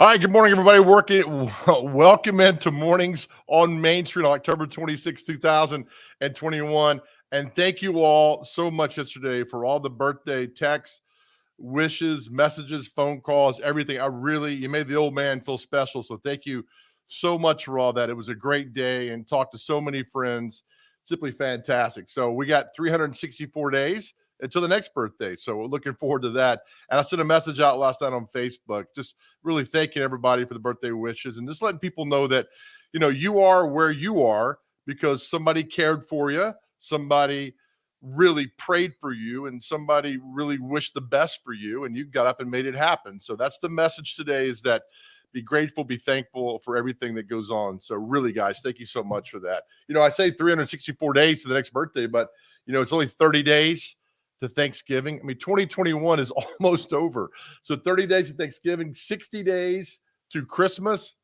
All right, good morning, everybody. Welcome into Mornings on Main Street on October 26, 2021. And thank you all so much yesterday for all the birthday texts, wishes, messages, phone calls, everything. You made the old man feel special. So thank you so much for all that. It was a great day and talked to so many friends. Simply fantastic. So we got 364 days until the next birthday. So we're looking forward to that. And I sent a message out last night on Facebook, just really thanking everybody for the birthday wishes and just letting people know that, you are where you are because somebody cared for you, somebody really prayed for you, and somebody really wished the best for you, and you got up and made it happen. So that's the message today, is that be grateful, be thankful for everything that goes on. So really, guys, thank you so much for that. I say 364 days to the next birthday, but it's only 30 days to Thanksgiving. I mean, 2021 is almost over. So 30 days to Thanksgiving, 60 days to Christmas,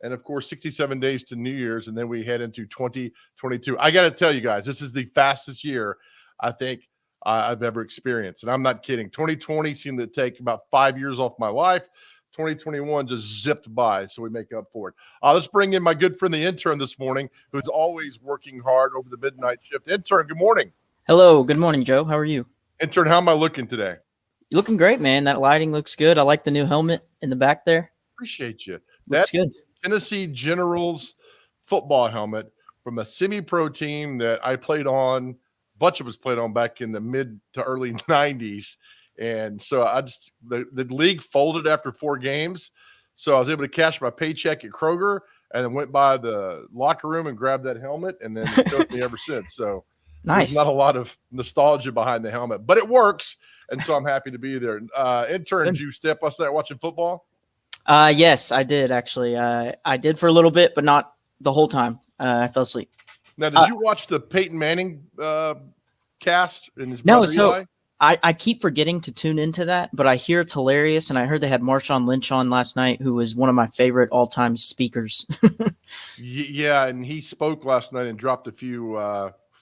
and of course, 67 days to New Year's. And then we head into 2022. I got to tell you guys, this is the fastest year I think I've ever experienced. And I'm not kidding. 2020 seemed to take about 5 years off my life. 2021 just zipped by, so we make up for it. Let's bring in my good friend, the intern this morning, who's always working hard over the midnight shift. Intern, good morning. Hello, good morning, Joe. How are you? Intern, how am I looking today? You're looking great, man. That lighting looks good. I like the new helmet in the back there. Appreciate you. Looks good. Tennessee Generals football helmet from a semi-pro team that I played on. A bunch of us played on back in the mid to early 90s. And so the league folded after 4 games. So I was able to cash my paycheck at Kroger and then went by the locker room and grabbed that helmet, and then it's with me ever since. So nice. There's not a lot of nostalgia behind the helmet, but it works. And so I'm happy to be there. Intern, did you stay up last night watching football? Yes, I did actually. I did for a little bit, but not the whole time. I fell asleep. Now, did you watch the Peyton Manning cast in his No, brother so Eli? I keep forgetting to tune into that, but I hear it's hilarious, and I heard they had Marshawn Lynch on last night, who is one of my favorite all-time speakers. Yeah, and he spoke last night and dropped a few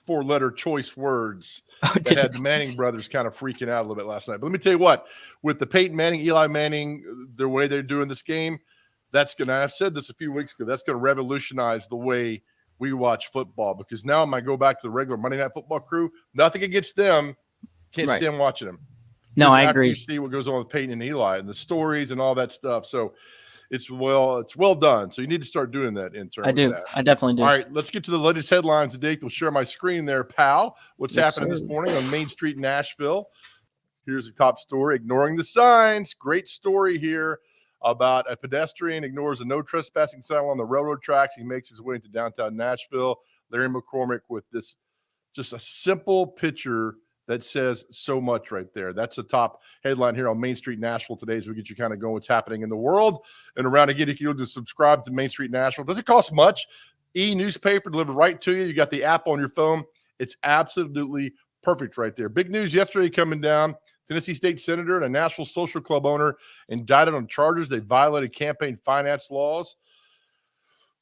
4-letter choice words that had the Manning brothers kind of freaking out a little bit last night. But let me tell you what, with the Peyton Manning, Eli Manning, the way they're doing this game, I've said this a few weeks ago, that's going to revolutionize the way we watch football, because now I might go back to the regular Monday Night Football crew. Nothing against them. Can't stand watching them. No, I agree. You see what goes on with Peyton and Eli and the stories and all that stuff. So it's well done. So you need to start doing that, intern. I do. I definitely do. All right, let's get to the latest headlines today. We'll share my screen there, pal. What's happening this morning on Main Street, Nashville? Here's a top story: ignoring the signs. Great story here about a pedestrian ignores a no trespassing sign on the railroad tracks. He makes his way into downtown Nashville. Larry McCormick with this, just a simple picture that says so much right there. That's the top headline here on Main Street Nashville today, as we get you kind of going what's happening in the world and around. Again, if you just subscribe to Main Street Nashville, doesn't cost much. E-newspaper delivered right to you. You got the app on your phone. It's absolutely perfect right there. Big news yesterday coming down. Tennessee State Senator and a Nashville Social Club owner indicted on charges they violated campaign finance laws.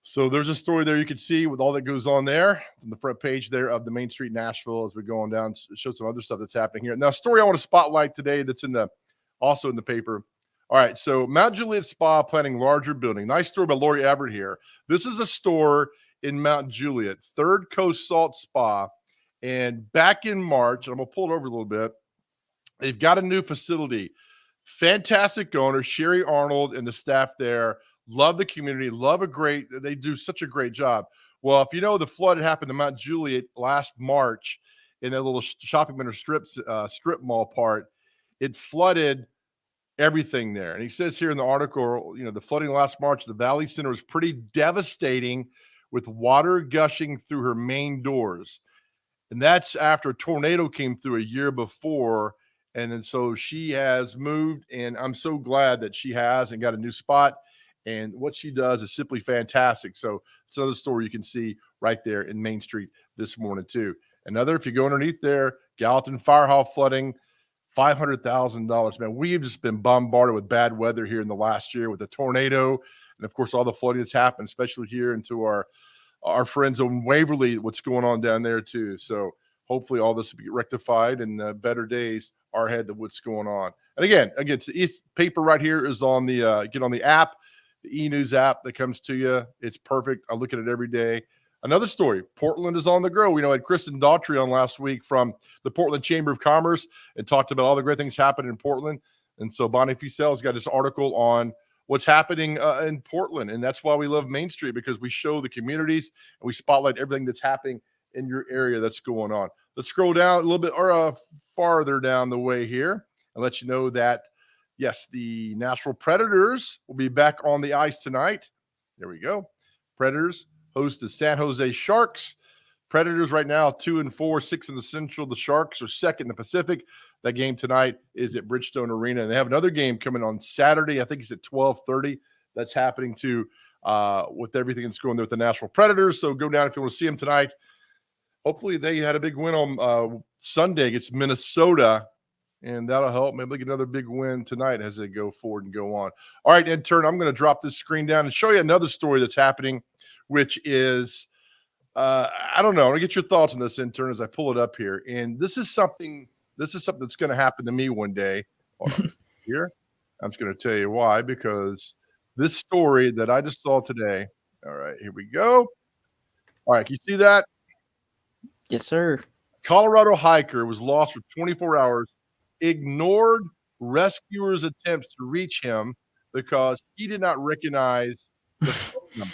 So there's a story there you can see with all that goes on there. It's on the front page there of the Main Street Nashville as we go on down, show some other stuff that's happening here. Now, a story I want to spotlight today that's also in the paper. All right, so Mount Juliet Spa planning larger building. Nice story by Lori Everett here. This is a store in Mount Juliet, Third Coast Salt Spa. And back in March, I'm going to pull it over a little bit, they've got a new facility. Fantastic owner, Sherry Arnold, and the staff there. Love the community, they do such a great job. Well, if you know, the flood had happened to Mount Juliet last March in that little shopping center strip mall part. It flooded everything there. And he says here in the article, the flooding last March, the Valley Center was pretty devastating, with water gushing through her main doors. And that's after a tornado came through a year before. And then so she has moved, and I'm so glad that she has and got a new spot. And what she does is simply fantastic. So it's another story you can see right there in Main Street this morning too. Another, if you go underneath there, Gallatin Fire Hall flooding, $500,000. Man, we've just been bombarded with bad weather here in the last year with the tornado, and of course all the flooding that's happened, especially here into our friends on Waverly, what's going on down there too. So hopefully all this will be rectified and better days are ahead of what's going on. And again, it's the paper right here is on the get on the app. the e-news app that comes to you. It's perfect. I look at it every day. Another story, Portland is on the grow. We had Kristen Daughtry on last week from the Portland Chamber of Commerce and talked about all the great things happening in Portland. And so Bonnie Fusel's got this article on what's happening in Portland. And that's why we love Main Street, because we show the communities and we spotlight everything that's happening in your area that's going on. Let's scroll down a little bit or farther down the way here and let you know that, yes, the Nashville Predators will be back on the ice tonight. There we go. Predators host the San Jose Sharks. Predators right now 2-4, 6 in the Central. The Sharks are second in the Pacific. That game tonight is at Bridgestone Arena. And they have another game coming on Saturday. I think it's at 12:30. That's happening too with everything that's going there with the Nashville Predators. So go down if you want to see them tonight. Hopefully they had a big win on Sunday against Minnesota, and that'll help. Maybe get another big win tonight as they go forward and go on. All right, intern, I'm going to drop this screen down and show you another story that's happening, which is, I don't know. I want to get your thoughts on this, intern, as I pull it up here. And this is something that's going to happen to me one day. Here, I'm just going to tell you why, because this story that I just saw today. All right, here we go. All right, can you see that? Yes, sir. Colorado hiker was lost for 24 hours, ignored rescuers' attempts to reach him because he did not recognize the phone number.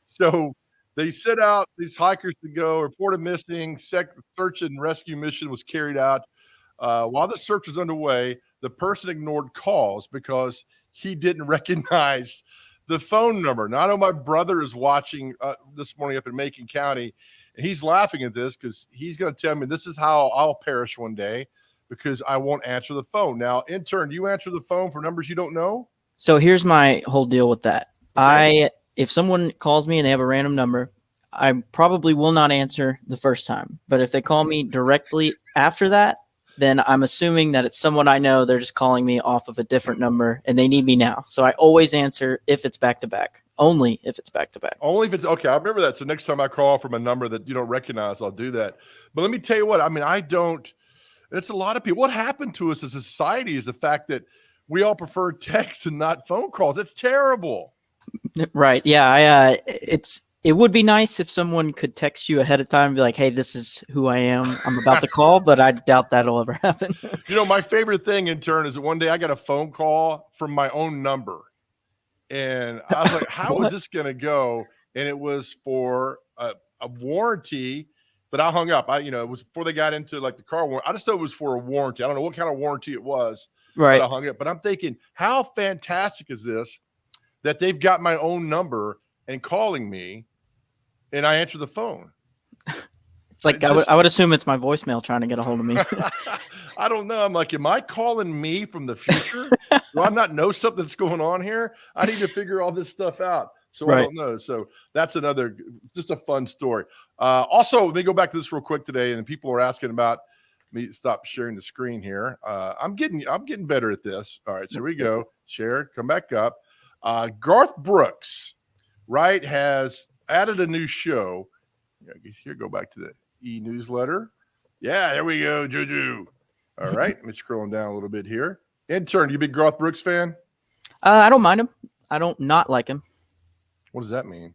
So they set out these hikers to go, reported missing, search and rescue mission was carried out. While the search was underway, the person ignored calls because he didn't recognize the phone number. Now, I know my brother is watching this morning up in Macon County, and he's laughing at this because he's going to tell me this is how I'll perish one day because I won't answer the phone. Now, intern, do you answer the phone for numbers you don't know? So here's my whole deal with that. Okay. If someone calls me and they have a random number, I probably will not answer the first time. But if they call me directly after that, then I'm assuming that it's someone I know. They're just calling me off of a different number and they need me now. So I always answer if it's back to back. Only if it's back to back. Only if it's okay. I remember that. So next time I call from a number that you don't recognize, I'll do that. But let me tell you what, I mean, it's a lot of people. What happened to us as a society is the fact that we all prefer text and not phone calls. It's terrible. Right. Yeah. It would be nice if someone could text you ahead of time and be like, hey, this is who I am. I'm about to call, but I doubt that'll ever happen. My favorite thing, in turn, is that one day I got a phone call from my own number. And I was like, how is this going to go? And it was for a warranty, but I hung up. It was before they got into like the car warranty. I just thought it was for a warranty. I don't know what kind of warranty it was. Right. But I hung up. But I'm thinking, how fantastic is this that they've got my own number and calling me, and I answer the phone? It's like I would assume it's my voicemail trying to get a hold of me. I don't know. I'm like, am I calling me from the future? Do I not know something that's going on here? I need to figure all this stuff out. So right. I don't know. So that's just a fun story. Also, let me go back to this real quick today, and people are asking about me. Stop sharing the screen here. I'm getting better at this. All right, so here we go. Share, come back up. Garth Brooks, right, has added a new show. Here, go back to the e-newsletter. Yeah, there we go, Juju. All right, let me scroll down a little bit here. Intern, you a big Garth Brooks fan? I don't mind him. I don't not like him. What does that mean?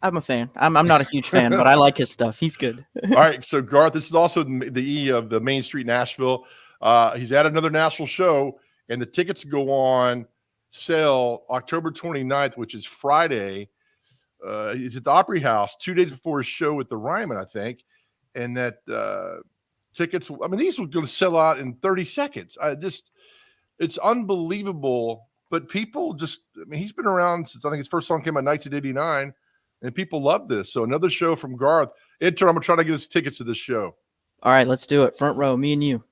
I'm a fan. I'm not a huge fan, but I like his stuff. He's good. All right, so Garth, this is also the E of the Main Street Nashville. He's added another Nashville show, and the tickets go on sale October 29th, which is Friday. It's at the Opry House 2 days before his show with the Ryman, I think. And that tickets, these were going to sell out in 30 seconds. It's unbelievable. But people he's been around since I think his first song came out in 1989, and people love this. So another show from Garth. Intern, I'm going to try to get us tickets to this show. All right, let's do it. Front row, me and you.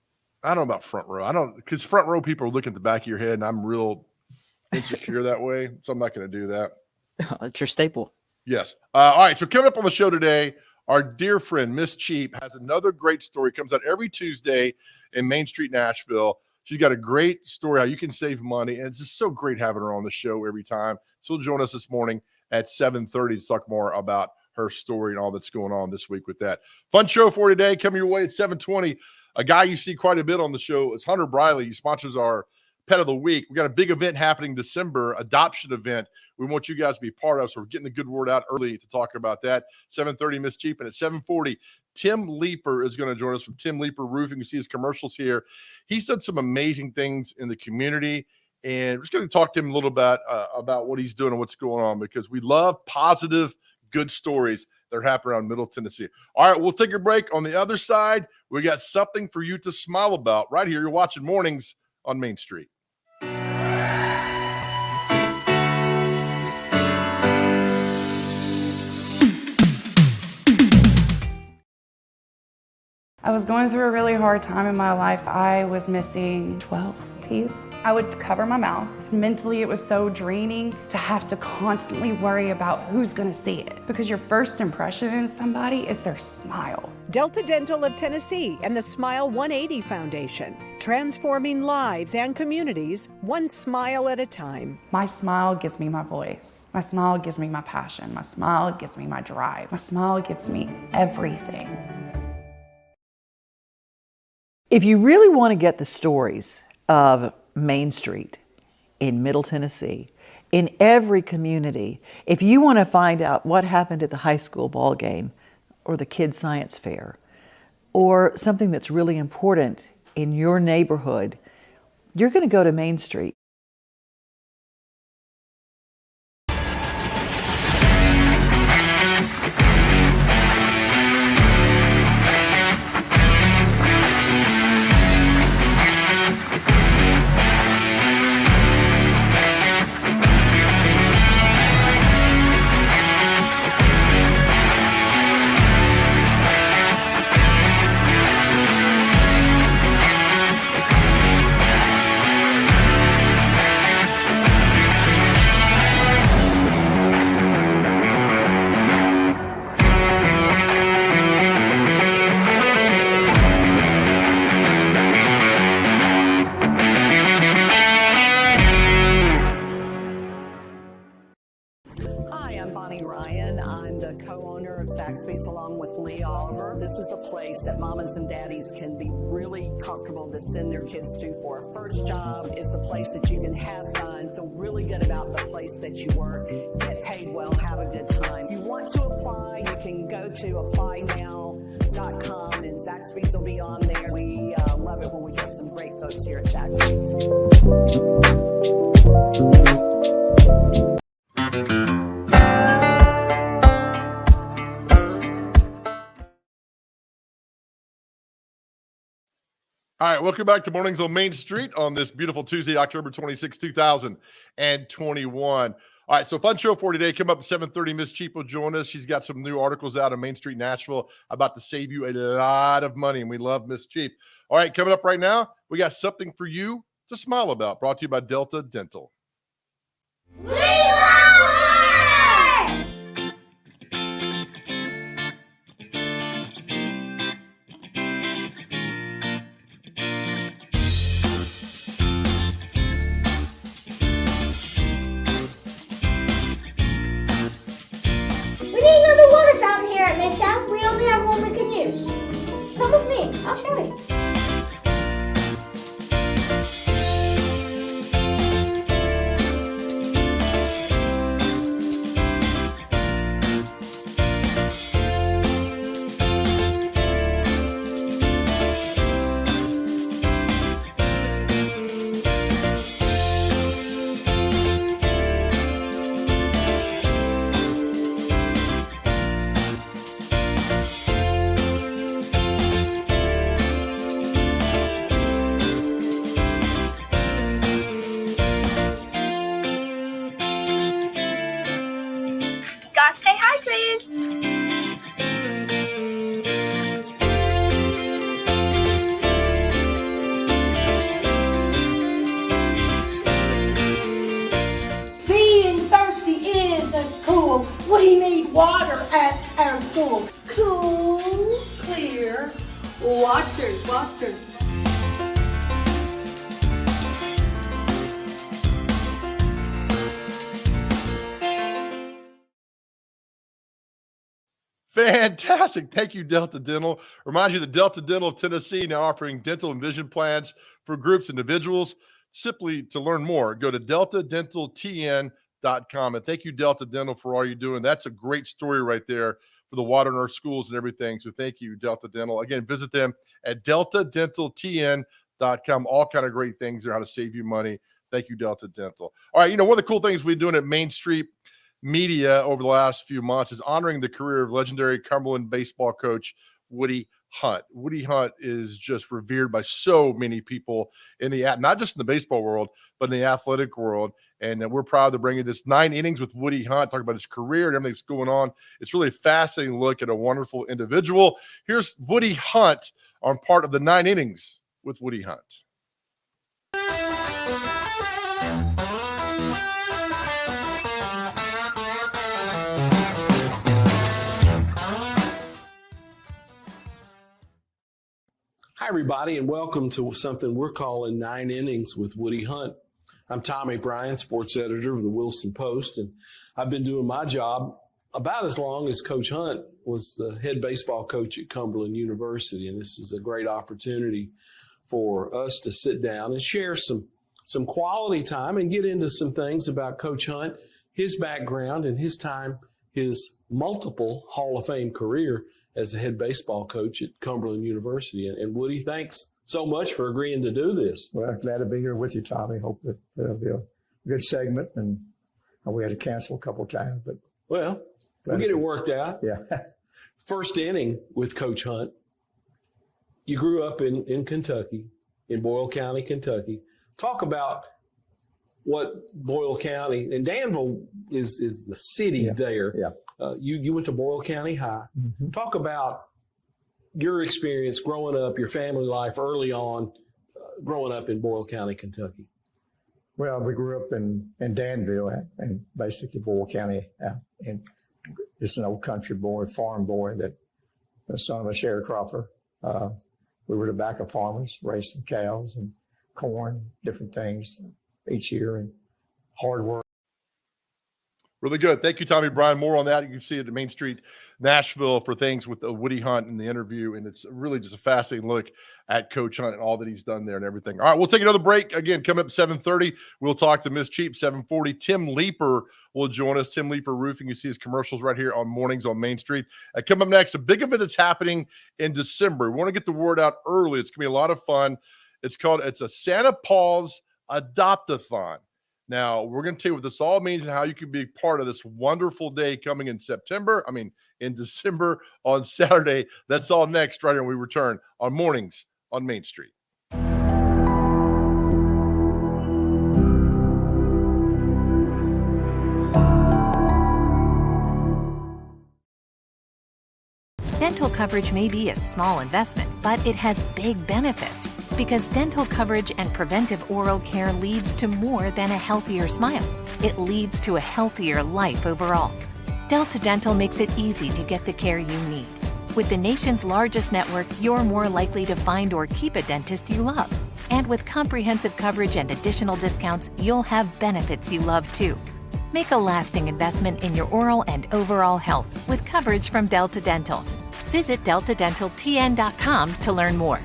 I don't know about front row. Because front row people are looking at the back of your head, and I'm real insecure that way. So I'm not going to do that. It's your staple. Yes. All right. So coming up on the show today, our dear friend, Miss Cheap, has another great story. Comes out every Tuesday in Main Street, Nashville. She's got a great story how you can save money, and it's just so great having her on the show every time. So she'll join us this morning at 7:30 to talk more about her story and all that's going on this week with that. Fun show for today. Coming your way at 7:20. A guy you see quite a bit on the show is Hunter Briley. He sponsors our Pet of the Week. We got a big event happening December, adoption event. We want you guys to be part of, so we're getting the good word out early to talk about that. 7:30, Miss Cheap, and at 7:40, Tim Leeper is going to join us from Tim Leeper Roofing. You see his commercials here. He's done some amazing things in the community, and we're just going to talk to him a little bit about what he's doing and what's going on, because we love positive, good stories that are happening around Middle Tennessee. All right, we'll take a break. On the other side, we got something for you to smile about right here. You're watching Mornings on Main Street. I was going through a really hard time in my life. I was missing 12 teeth. I would cover my mouth. Mentally, it was so draining to have to constantly worry about who's gonna see it, because your first impression in somebody is their smile. Delta Dental of Tennessee and the Smile 180 Foundation, transforming lives and communities one smile at a time. My smile gives me my voice. My smile gives me my passion. My smile gives me my drive. My smile gives me everything. If you really want to get the stories of Main Street in Middle Tennessee, in every community, if you want to find out what happened at the high school ball game or the kids' science fair, or something that's really important in your neighborhood, you're going to go to Main Street. Along with Lee Oliver. This is a place that mamas and daddies can be really comfortable to send their kids to for a first job. It's a place that you can have fun, feel really good about the place that you work, get paid well, have a good time. If you want to apply, you can go to applynow.com and Zaxby's will be on there. We love it when we get some great folks here at Zaxby's. All right, welcome back to Mornings on Main Street on this beautiful Tuesday, October 26, 2021. All right, so fun show for today. Come up at 7:30. Miss Cheap will join us. She's got some new articles out on Main Street, Nashville, about to save you a lot of money, and we love Miss Cheap. All right, coming up right now, we got something for you to smile about, brought to you by Delta Dental. We love water! We need another water fountain here at Midtown. We only have one we can use. Come with me. I'll show you. Gotta stay hydrated. Being thirsty isn't cool. We need water at our school. Cool, clear water, water. Fantastic. Thank you, Delta Dental. Remind you that Delta Dental of Tennessee now offering dental and vision plans for groups, individuals. simply to learn more, go to deltadentaltn.com. And thank you, Delta Dental, for all you're doing. That's a great story right there for the water in our schools and everything. So thank you, Delta Dental. Again, visit them at deltadentaltn.com. All kind of great things there, how to save you money. Thank you, Delta Dental. All right, one of the cool things we've been doing at Main Street Media over the last few months is honoring the career of legendary Cumberland baseball coach Woody Hunt. Woody Hunt is just revered by so many people in not just in the baseball world, but in the athletic world. And we're proud to bring you this 9 innings with Woody Hunt, talk about his career and everything that's going on. It's really a fascinating look at a wonderful individual. Here's Woody Hunt on part of the 9 innings with Woody Hunt. Hi, everybody, and welcome to something we're calling 9 Innings with Woody Hunt. I'm Tommy Bryan, sports editor of the Wilson Post, and I've been doing my job about as long as Coach Hunt was the head baseball coach at Cumberland University, and this is a great opportunity for us to sit down and share some quality time and get into some things about Coach Hunt, his background, and his multiple Hall of Fame career as a head baseball coach at Cumberland University. And Woody, thanks so much for agreeing to do this. Well, glad to be here with you, Tommy. Hope that it'll be a good segment. And we had to cancel a couple of times, but we'll get it worked out. Yeah. First inning with Coach Hunt. You grew up in Kentucky, in Boyle County, Kentucky. Talk about what Boyle County, and Danville is the city there. Yeah. You went to Boyle County High. Mm-hmm. Talk about your experience growing up, your family life early on, growing up in Boyle County, Kentucky. Well, we grew up in Danville and basically Boyle County, and just an old country boy, farm boy, that the son of a sharecropper. We were tobacco farmers, raised some cows and corn, different things each year, and hard work. Really good. Thank you, Tommy Bryan. More on that. You can see it at Main Street, Nashville, for things with Woody Hunt in the interview. And it's really just a fascinating look at Coach Hunt and all that he's done there and everything. All right, we'll take another break. Again, coming up at 7:30, we'll talk to Miss Cheap. 7:40, Tim Leeper will join us. Tim Leeper Roofing. You see his commercials right here on Mornings on Main Street. Come up next, a big event that's happening in December. We want to get the word out early. It's going to be a lot of fun. It's a Santa Paws Adopt-a-thon. Now, we're going to tell you what this all means and how you can be part of this wonderful day coming in December on Saturday. That's all next, right here when we return on Mornings on Main Street. Dental coverage may be a small investment, but it has big benefits. Because dental coverage and preventive oral care leads to more than a healthier smile. It leads to a healthier life overall. Delta Dental makes it easy to get the care you need. With the nation's largest network, you're more likely to find or keep a dentist you love. And with comprehensive coverage and additional discounts, you'll have benefits you love too. Make a lasting investment in your oral and overall health with coverage from Delta Dental. Visit deltadentaltn.com to learn more.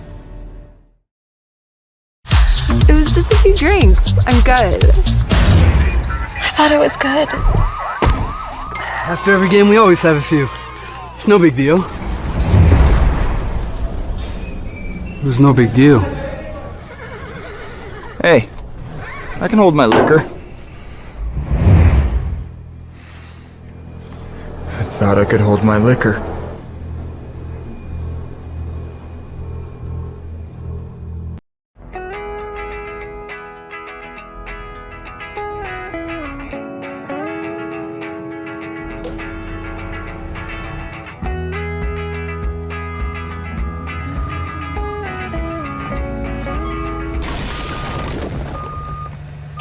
It was just a few drinks. I'm good. I thought it was good. After every game, we always have a few. It's no big deal. It was no big deal. Hey, I can hold my liquor. I thought I could hold my liquor.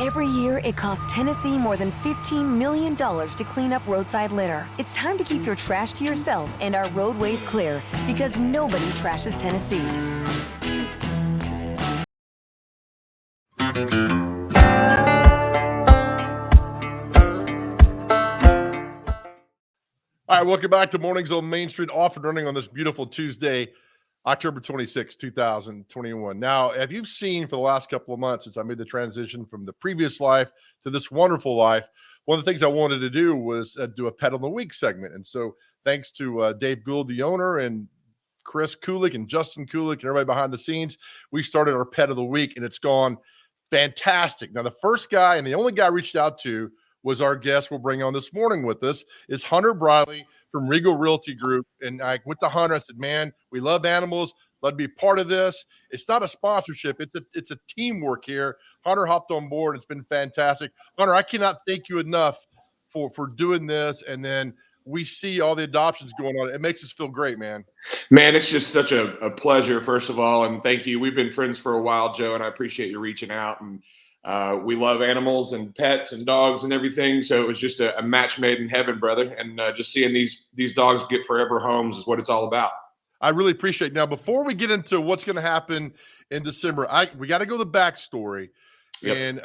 Every year, it costs Tennessee more than $15 million to clean up roadside litter. It's time to keep your trash to yourself and our roadways clear, because nobody trashes Tennessee. All right, welcome back to Mornings on Main Street, off and running on this beautiful Tuesday October 26, 2021. Now, have you seen for the last couple of months since I made the transition from the previous life to this wonderful life, one of the things I wanted to do was do a Pet of the Week segment. And so thanks to Dave Gould, the owner, and Chris Kulik and Justin Kulik and everybody behind the scenes, we started our Pet of the Week, and it's gone fantastic. Now, the first guy and the only guy I reached out to was our guest we'll bring on this morning with us is Hunter Briley from Regal Realty Group. And I went to Hunter. I said, man, we love animals. Love to be part of this. It's not a sponsorship. It's a teamwork here. Hunter hopped on board. It's been fantastic. Hunter, I cannot thank you enough for doing this. And then we see all the adoptions going on. It makes us feel great, man. Man, it's just such a pleasure, first of all. And thank you. We've been friends for a while, Joe, and I appreciate you reaching out. And we love animals and pets and dogs and everything. So it was just a match made in heaven, brother. And just seeing these dogs get forever homes is what it's all about. I really appreciate it. Now, before we get into what's going to happen in December, we got to go to the backstory. Yep. And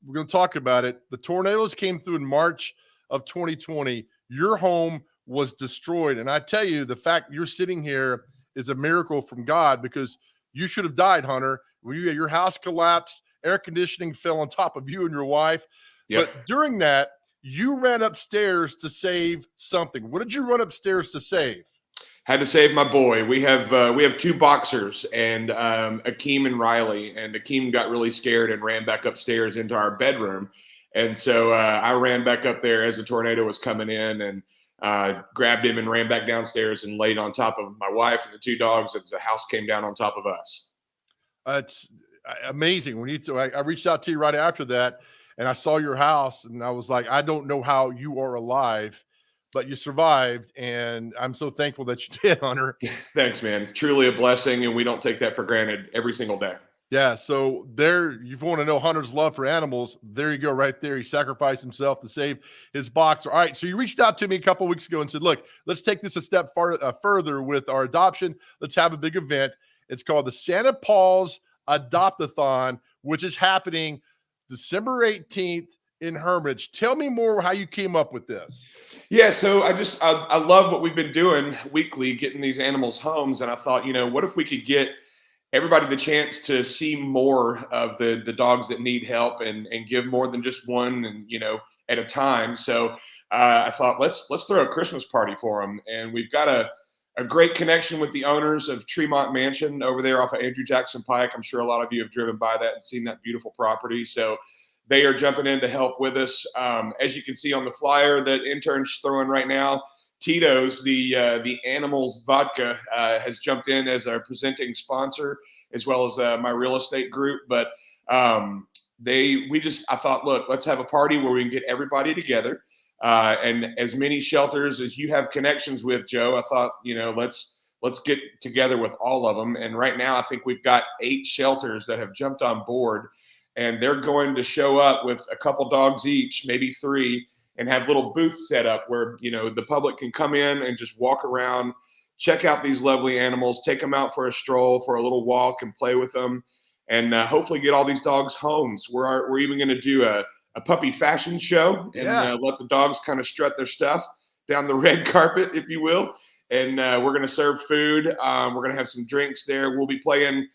we're going to talk about it. The tornadoes came through in March of 2020. Your home was destroyed. And I tell you, the fact you're sitting here is a miracle from God, because you should have died, Hunter. Your house collapsed. Air conditioning fell on top of you and your wife. Yep. But during that, you ran upstairs to save something. What did you run upstairs to save? Had to save my boy. We have two boxers, and Akeem and Riley. And Akeem got really scared and ran back upstairs into our bedroom. And so I ran back up there as the tornado was coming in, and grabbed him and ran back downstairs and laid on top of my wife and the two dogs as the house came down on top of us. It's amazing. I reached out to you right after that, and I saw your house, and I was like, I don't know how you are alive, but you survived, and I'm so thankful that you did, Hunter. Thanks, man. Truly a blessing, and we don't take that for granted every single day. Yeah, so there, you want to know Hunter's love for animals, there you go right there. He sacrificed himself to save his boxer. All right, so you reached out to me a couple of weeks ago and said, look, let's take this a step further with our adoption. Let's have a big event. It's called the Santa Paws Adopt-a-thon, which is happening December 18th in Hermitage. Tell me more how you came up with this. Yeah, so I love what we've been doing weekly, getting these animals homes. And I thought, what if we could get everybody the chance to see more of the dogs that need help and give more than just one and, at a time. So I thought, let's throw a Christmas party for them. And we've got a great connection with the owners of Tremont Mansion over there off of Andrew Jackson Pike. I'm sure a lot of you have driven by that and seen that beautiful property. So they are jumping in to help with us. As you can see on the flyer that intern's throwing right now, Tito's, the Animals Vodka, has jumped in as our presenting sponsor, as well as my real estate group. But I thought, look, let's have a party where we can get everybody together, and as many shelters as you have connections with, Joe. I thought, let's get together with all of them. And right now, I think we've got 8 shelters that have jumped on board, and they're going to show up with a couple dogs each, maybe 3. And have little booths set up where, the public can come in and just walk around, check out these lovely animals, take them out for a stroll, for a little walk, and play with them, and hopefully get all these dogs homes. We're even going to do a puppy fashion show and let the dogs kind of strut their stuff down the red carpet, if you will. And we're going to serve food. We're going to have some drinks there. We'll be playing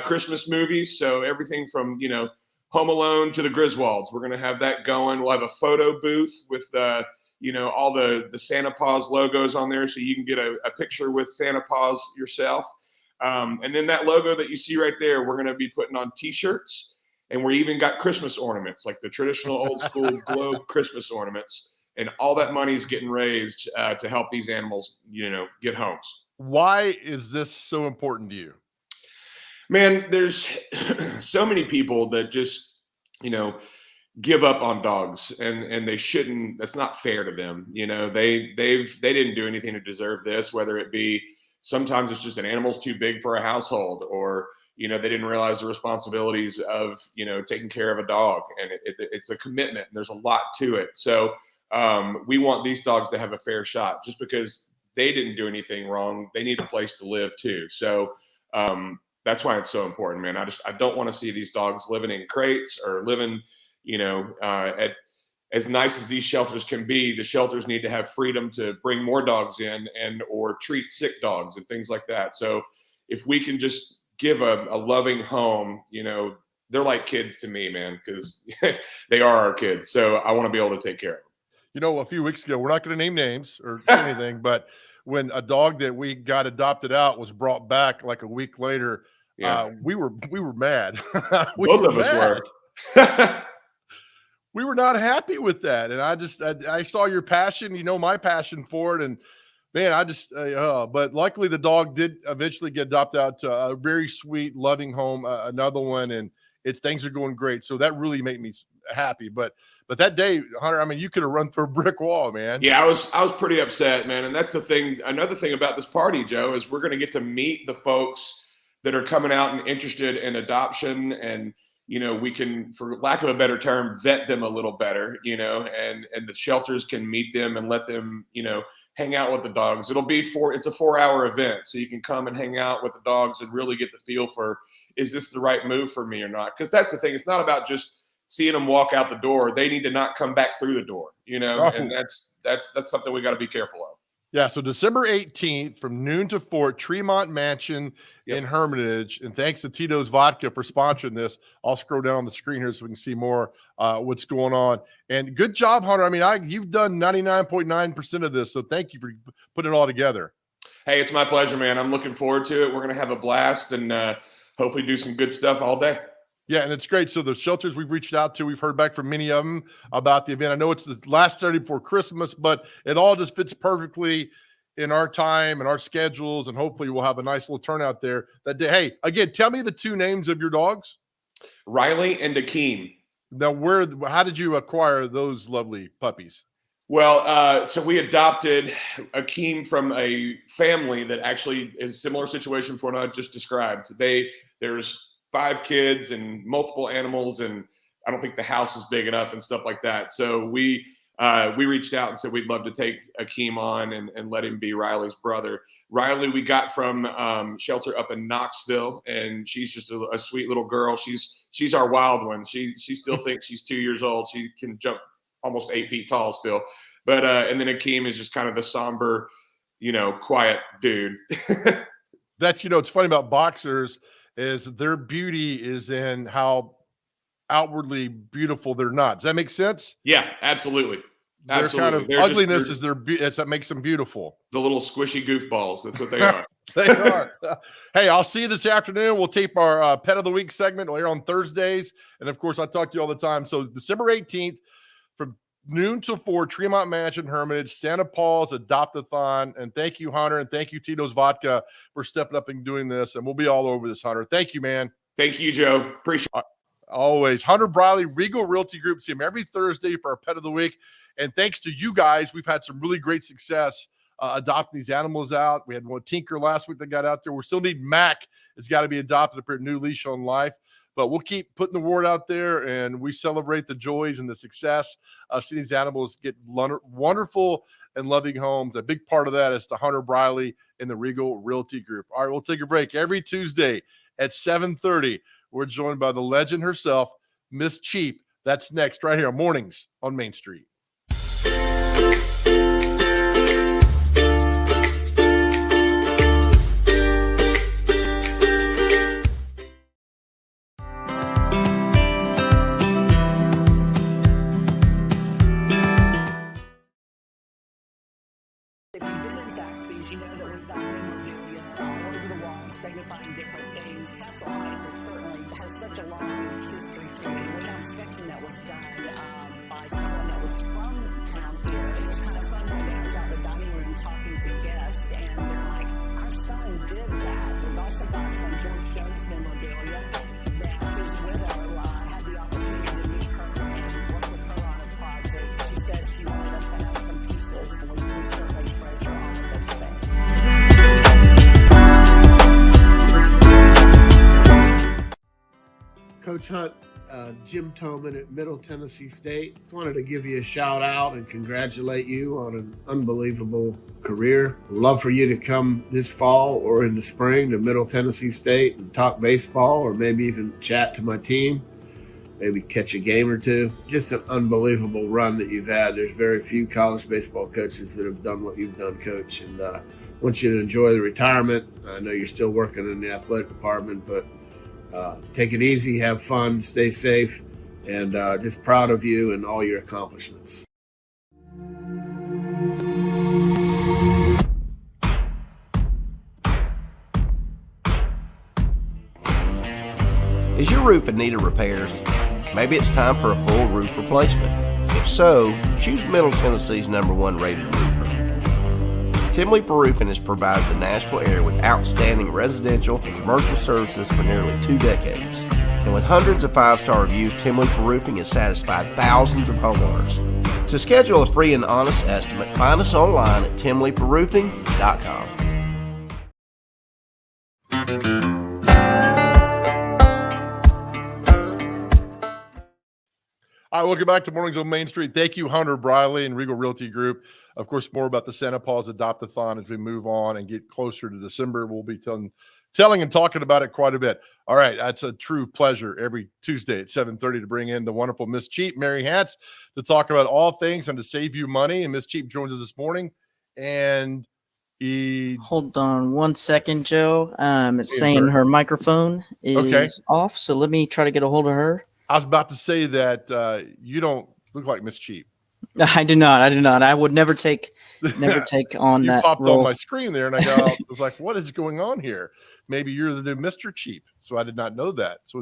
Christmas movies. So everything from, Home Alone to the Griswolds. We're going to have that going. We'll have a photo booth with, all the Santa Paws logos on there, so you can get a picture with Santa Paws yourself. And then that logo that you see right there, we're going to be putting on T-shirts, and we even got Christmas ornaments, like the traditional old school globe Christmas ornaments. And all that money is getting raised to help these animals, get homes. Why is this so important to you? Man, there's so many people that just, give up on dogs, and they shouldn't. That's not fair to them. They didn't do anything to deserve this, whether it be sometimes it's just an animal's too big for a household, or, they didn't realize the responsibilities of, taking care of a dog. And it's a commitment, and there's a lot to it. So we want these dogs to have a fair shot. Just because they didn't do anything wrong, they need a place to live too. So that's why it's so important, man. I don't want to see these dogs living in crates or living, at as nice as these shelters can be. The shelters need to have freedom to bring more dogs in or treat sick dogs and things like that. So, if we can just give a loving home, they're like kids to me, man, because they are our kids. So I want to be able to take care of them. A few weeks ago, we're not going to name names or say anything, but when a dog that we got adopted out was brought back like a week later, we were mad. Both of us were. We were not happy with that. And I saw your passion, my passion for it. And man, but luckily the dog did eventually get adopted out to a very sweet, loving home, another one. And things are going great. So that really made me happy. But that day, Hunter, I mean, you could have run through a brick wall, man. Yeah, I was pretty upset, man. And that's the thing. Another thing about this party, Joe, is we're going to get to meet the folks that are coming out and interested in adoption. And, we can, for lack of a better term, vet them a little better, and the shelters can meet them and let them, hang out with the dogs. It's a 4-hour event. So you can come and hang out with the dogs and really get the feel for, is this the right move for me or not? Because that's the thing. It's not about just seeing them walk out the door. They need to not come back through the door, and that's something we got to be careful of. Yeah. So December 18th from noon to 4, Tremont Mansion in Hermitage. And thanks to Tito's Vodka for sponsoring this. I'll scroll down on the screen here so we can see more what's going on. And good job, Hunter. I mean, you've done 99.9% of this. So thank you for putting it all together. Hey, it's my pleasure, man. I'm looking forward to it. We're going to have a blast and hopefully do some good stuff all day. Yeah, and it's great. So the shelters we've reached out to, we've heard back from many of them about the event. I know it's the last Saturday before Christmas, but it all just fits perfectly in our time and our schedules, and hopefully we'll have a nice little turnout there that day. Hey, again, tell me the 2 names of your dogs. Riley and Akeem. Now, how did you acquire those lovely puppies? Well, so we adopted Akeem from a family that actually is a similar situation for what I just described. There's 5 kids and multiple animals, and I don't think the house is big enough and stuff like that. So we reached out and said we'd love to take Akeem on and let him be Riley's brother. Riley we got from shelter up in Knoxville, and she's just a sweet little girl. She's our wild one. She still thinks she's 2 years old. She can jump almost 8 feet tall still. But and then Akeem is just kind of the somber, quiet dude. That's it's funny about boxers is their beauty is in how outwardly beautiful they're not. Does that make sense? Yeah, absolutely. Their kind of ugliness is that makes them beautiful. The little squishy goofballs. That's what they are. They are. Hey, I'll see you this afternoon. We'll tape our Pet of the Week segment here on Thursdays. And of course, I talk to you all the time. So December 18th from noon to 4, Tremont Mansion, Hermitage, Santa Paul's Adopt-a-thon. And thank you, Hunter. And thank you, Tito's Vodka, for stepping up and doing this. And we'll be all over this, Hunter. Thank you, man. Thank you, Joe. Appreciate it. Always. Hunter Briley, Regal Realty Group. See him every Thursday for our Pet of the Week. And thanks to you guys, we've had some really great success adopting these animals out. We had one Tinker last week that got out there. We still need Mac. It's got to be adopted up here, New Leash on Life. But we'll keep putting the word out there, and we celebrate the joys and the success of seeing these animals get wonderful and loving homes. A big part of that is to Hunter Briley and the Regal Realty Group. All right, we'll take a break. Every Tuesday at 7:30, we're joined by the legend herself, Miss Cheap. That's next right here on Mornings on Main Street. Zaxby's, you know that we've got memorabilia all over the walls signifying different things. Castle Heights certainly has such a long history to it. We have a sketching that was done by someone that was from town here. It was kind of fun one day. I was out in the dining room talking to guests, and they're like, our son did that. We've also got some George Jones memorabilia that his widow had the opportunity to meet her and work with her on a project. She said she wanted us to have some pieces, and we certainly treasure all of those things. Coach Hunt, Jim Toman at Middle Tennessee State. Wanted to give you a shout out and congratulate you on an unbelievable career. Love for you to come this fall or in the spring to Middle Tennessee State and talk baseball, or maybe even chat to my team. Maybe catch a game or two. Just an unbelievable run that you've had. There's very few college baseball coaches that have done what you've done, Coach. And want you to enjoy the retirement. I know you're still working in the athletic department, but take it easy, have fun, stay safe, and just proud of you and all your accomplishments. Is your roof in need of repairs? Maybe it's time for a full roof replacement. If so, choose Middle Tennessee's #1 rated roofer. Tim Leeper Roofing has provided the Nashville area with outstanding residential and commercial services for nearly 2 decades. And with hundreds of 5-star reviews, Tim Leeper Roofing has satisfied thousands of homeowners. To schedule a free and honest estimate, find us online at timleeperroofing.com. All right, welcome back to Mornings on Main Street. Thank you, Hunter Briley and Regal Realty Group. Of course, more about the Santa Paws Adopt-a-thon as we move on and get closer to December. We'll be telling and talking about it quite a bit. All right, that's a true pleasure every Tuesday at 7:30 to bring in the wonderful Miss Cheap, Mary Hance, to talk about all things and to save you money. And Miss Cheap joins us this morning. And hold on 1 second, Joe. It's saying her microphone is off, so let me try to get a hold of her. I was about to say that you don't look like Miss Cheap. I do not. I would never take on that popped role. on my screen there, and I was like, "What is going on here? Maybe you're the new Mr. Cheap." So I did not know that. So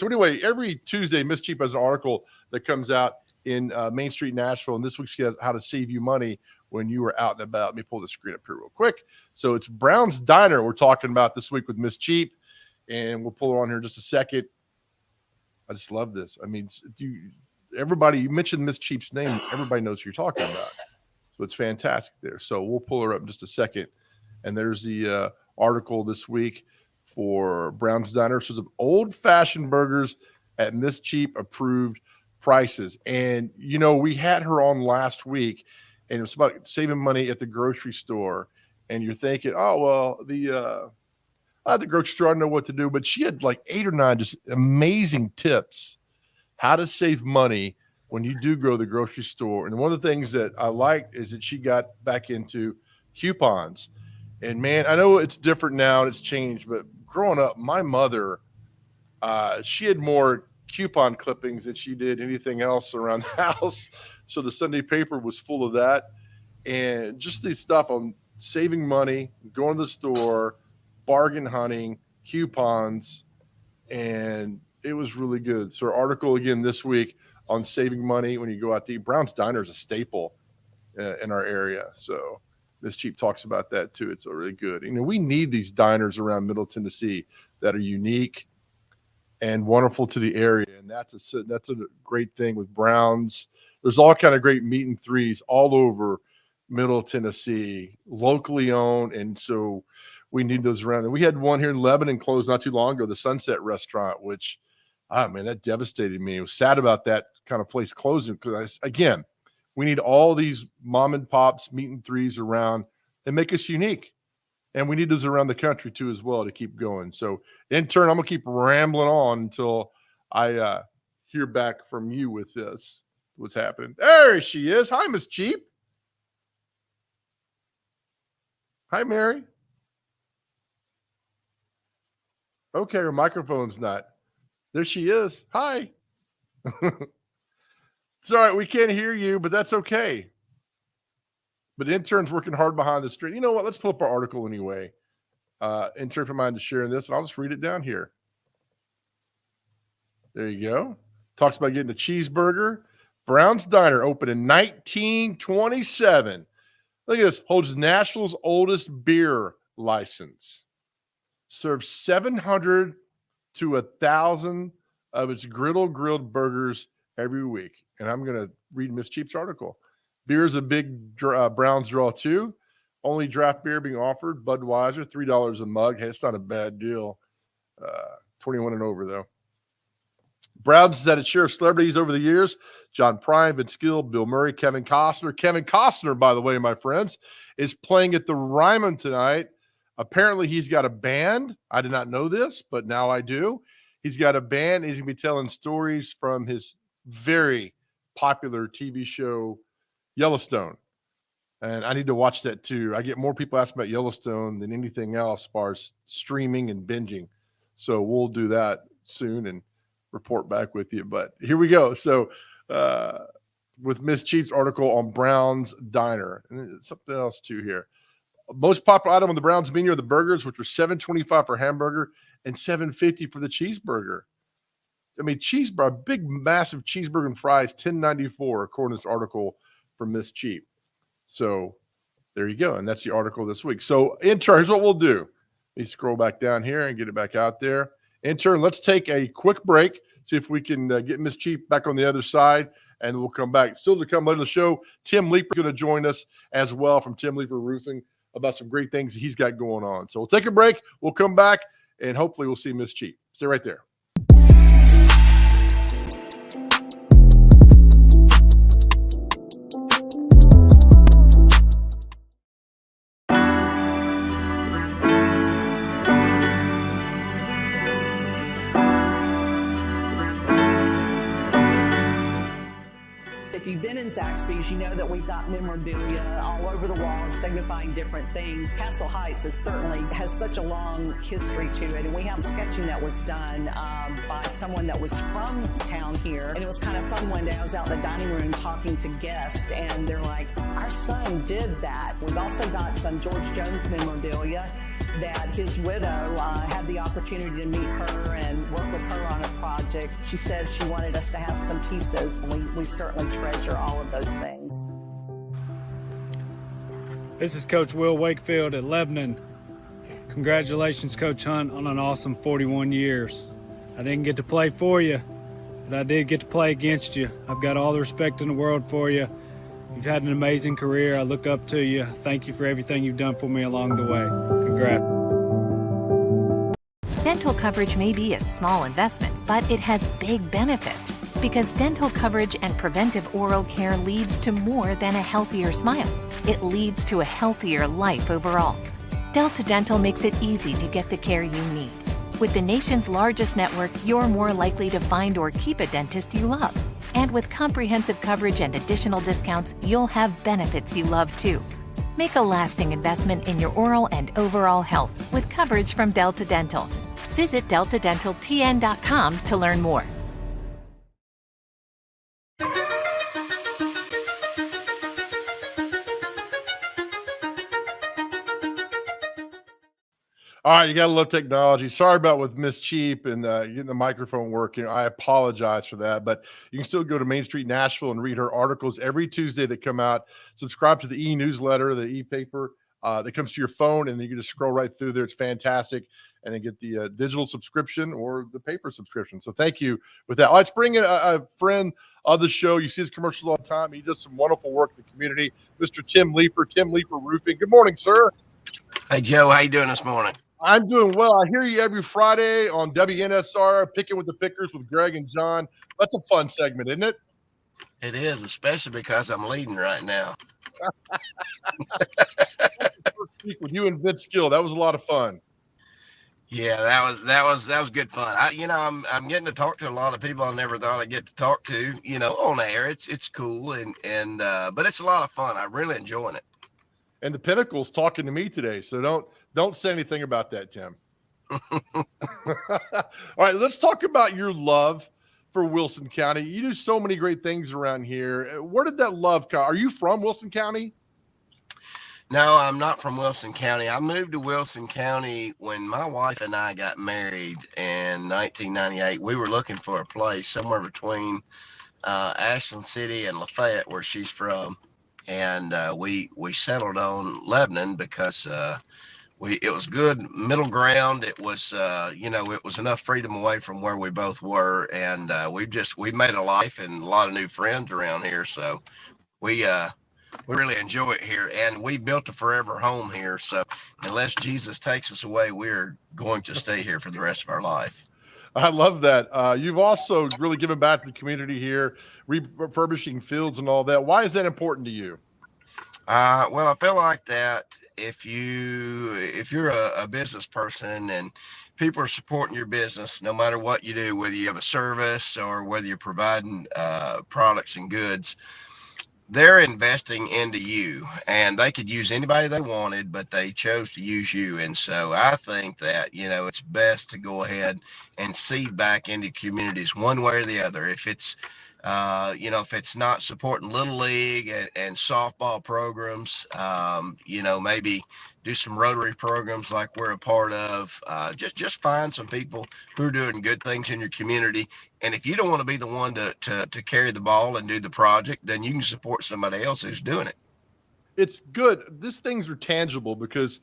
anyway, every Tuesday, Miss Cheap has an article that comes out in Main Street Nashville, and this week she has how to save you money when you are out and about. Let me pull the screen up here real quick. So it's Brown's Diner we're talking about this week with Miss Cheap, and we'll pull her on here in just a second. I just love this. I mean, you mentioned Miss Cheap's name. Everybody knows who you're talking about. So it's fantastic there. So we'll pull her up in just a second. And there's the article this week for Brown's Diner. So some old-fashioned burgers at Miss Cheap approved prices. And, we had her on last week, and it was about saving money at the grocery store. And you're thinking, oh, well, at the grocery store, I don't know what to do, but she had like 8 or 9 just amazing tips how to save money when you do go to the grocery store. And one of the things that I liked is that she got back into coupons. And man, I know it's different now and it's changed, but growing up, my mother, she had more coupon clippings than she did anything else around the house. So the Sunday paper was full of that. And just this stuff on saving money, going to the store, bargain hunting, coupons, and it was really good. So our article again this week on saving money when you go out to eat. Brown's Diner is a staple in our area. So Miss Cheap talks about that too. It's really good. We need these diners around Middle Tennessee that are unique and wonderful to the area. And that's a great thing with Brown's. There's all kind of great meat and threes all over Middle Tennessee, locally owned. And so we need those around. And we had one here in Lebanon closed not too long ago, the Sunset Restaurant, which, man, that devastated me. I was sad about that kind of place closing because, again, we need all these mom and pops, meat and threes around and make us unique. And we need those around the country, too, as well to keep going. So, in turn, I'm going to keep rambling on until I hear back from you with this, what's happening. There she is. Hi, Miss Cheap. Hi, Mary. Okay, her microphone's not. There she is. Hi. It's all right. We can't hear you, but that's okay. But intern's working hard behind the screen. You know what? Let's pull up our article anyway. Intern from mine to sharing this, and I'll just read it down here. There you go. Talks about getting a cheeseburger. Brown's Diner opened in 1927. Look at this. Holds Nashville's oldest beer license. Serves 700 to 1,000 of its grilled burgers every week. And I'm going to read Miss Cheap's article. Beer is a big Browns draw too. Only draft beer being offered, Budweiser, $3 a mug. Hey, it's not a bad deal. 21 and over, though. Browns has had a share of celebrities over the years. John Prine, Vince Gill, Bill Murray, Kevin Costner. Kevin Costner, by the way, my friends, is playing at the Ryman tonight. Apparently, he's got a band. I did not know this, but now I do. He's got a band. He's going to be telling stories from his very popular TV show, Yellowstone. And I need to watch that too. I get more people asking about Yellowstone than anything else as far as streaming and binging. So we'll do that soon and report back with you. But here we go. So with Miss Cheap's article on Brown's Diner, and something else too here. Most popular item on the Browns menu are the burgers, which are $7.25 for hamburger and $7.50 for the cheeseburger. I mean, cheeseburger, big, massive cheeseburger and fries, $10.94, according to this article from Miss Cheap. So there you go. And that's the article this week. So intern, here's what we'll do. Let me scroll back down here and get it back out there. Intern, let's take a quick break. See if we can get Miss Cheap back on the other side, and we'll come back. Still to come later in the show, Tim Leeper is going to join us as well from Tim Leeper Roofing about some great things he's got going on. So we'll take a break. We'll come back, and hopefully we'll see Miss Cheap. Stay right there. If you've been in Zaxby's, you know that we've got memorabilia all over the walls signifying different things. Castle Heights has such a long history to it, and we have sketching that was done by someone that was from town here, and it was kind of fun. One day I was out in the dining room talking to guests, and they're like, our son did that. We've also got some George Jones memorabilia that his widow had the opportunity to meet her and work with her on a project. She said she wanted us to have some pieces, and we certainly treasure all of those things. This is Coach Will Wakefield at Lebanon. Congratulations, Coach Hunt, on an awesome 41 years. I didn't get to play for you, but I did get to play against you. I've got all the respect in the world for you. You've had an amazing career. I look up to you. Thank you for everything you've done for me along the way. Congrats. Dental coverage may be a small investment, but it has big benefits because dental coverage and preventive oral care leads to more than a healthier smile. It leads to a healthier life overall. Delta Dental makes it easy to get the care you need. With the nation's largest network, you're more likely to find or keep a dentist you love. And with comprehensive coverage and additional discounts, you'll have benefits you love too. Make a lasting investment in your oral and overall health with coverage from Delta Dental. Visit deltadentaltn.com to learn more. All right, you got to love technology. Sorry about with Miss Cheap and getting the microphone working. I apologize for that, but you can still go to Main Street Nashville and read her articles every Tuesday that come out. Subscribe to the e-newsletter, the e-paper that comes to your phone, and you can just scroll right through there. It's fantastic, and then get the digital subscription or the paper subscription. So thank you with that. Let's bring in a friend of the show. You see his commercials all the time. He does some wonderful work in the community. Mr. Tim Leeper, Tim Leeper Roofing. Good morning, sir. Hey, Joe. How you doing this morning? I'm doing well. I hear you every Friday on WNSR, Picking with the Pickers with Greg and John. That's a fun segment, isn't it? It is, especially because I'm leading right now. First week with you and Vince Gill. That was a lot of fun. Yeah, that was good fun. I'm getting to talk to a lot of people I never thought I'd get to talk to, on air. It's cool and but it's a lot of fun. I'm really enjoying it. And the Pinnacle's talking to me today, so don't say anything about that, Tim. All right, let's talk about your love for Wilson County. You do so many great things around here. Where did that love come? Are you from Wilson County? No, I'm not from Wilson County. I moved to Wilson County when my wife and I got married in 1998. We were looking for a place somewhere between Ashland City and Lafayette, where she's from. And we settled on Lebanon because it was good middle ground. It was it was enough freedom away from where we both were, and we made a life and a lot of new friends around here. So we really enjoy it here, and we built a forever home here. So unless Jesus takes us away, we're going to stay here for the rest of our life. I love that. You've also really given back to the community here, refurbishing fields and all that. Why is that important to you? Well, I feel like that if you're a business person and people are supporting your business, no matter what you do, whether you have a service or whether you're providing products and goods, they're investing into you, and they could use anybody they wanted, but they chose to use you. And so I think that, it's best to go ahead and seed back into communities one way or the other. If it's, if it's not supporting Little League and softball programs, maybe do some Rotary programs like we're a part of. Just find some people who are doing good things in your community. And if you don't want to be the one to carry the ball and do the project, then you can support somebody else who's doing it. It's good. These things are tangible because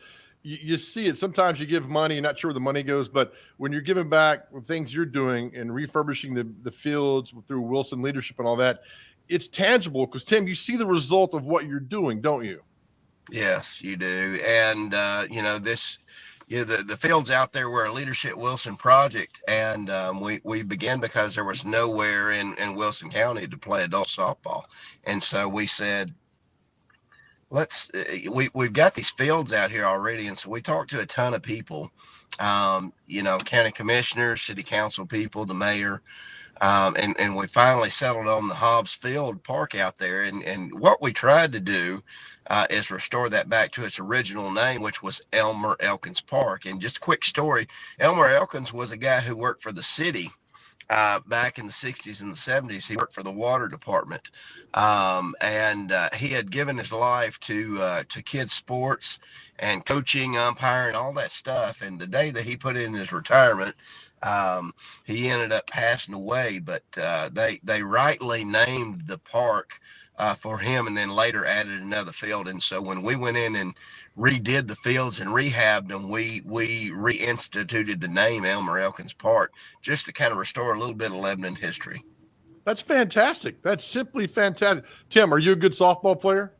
you see it. Sometimes you give money, you're not sure where the money goes, but when you're giving back with things you're doing and refurbishing the fields through Wilson leadership and all that, it's tangible because, Tim, you see the result of what you're doing, don't you? Yes, you do. And, the fields out there were a Leadership Wilson project, and we began because there was nowhere in Wilson County to play adult softball. And so we said, we've got these fields out here already. And so we talked to a ton of people, county commissioners, city council people, the mayor, and we finally settled on the Hobbs Field Park out there. And what we tried to do is restore that back to its original name, which was Elmer Elkins Park. And just a quick story, Elmer Elkins was a guy who worked for the city back in the 60s and the 70s. He worked for the water department, and he had given his life to kids sports and coaching, umpiring, all that stuff. And the day that he put in his retirement, he ended up passing away, but they rightly named the park for him, and then later added another field. And so when we went in and redid the fields and rehabbed them, we reinstituted the name Elmer Elkins Park just to kind of restore a little bit of Lebanon history. That's fantastic. That's simply fantastic. Tim, are you a good softball player?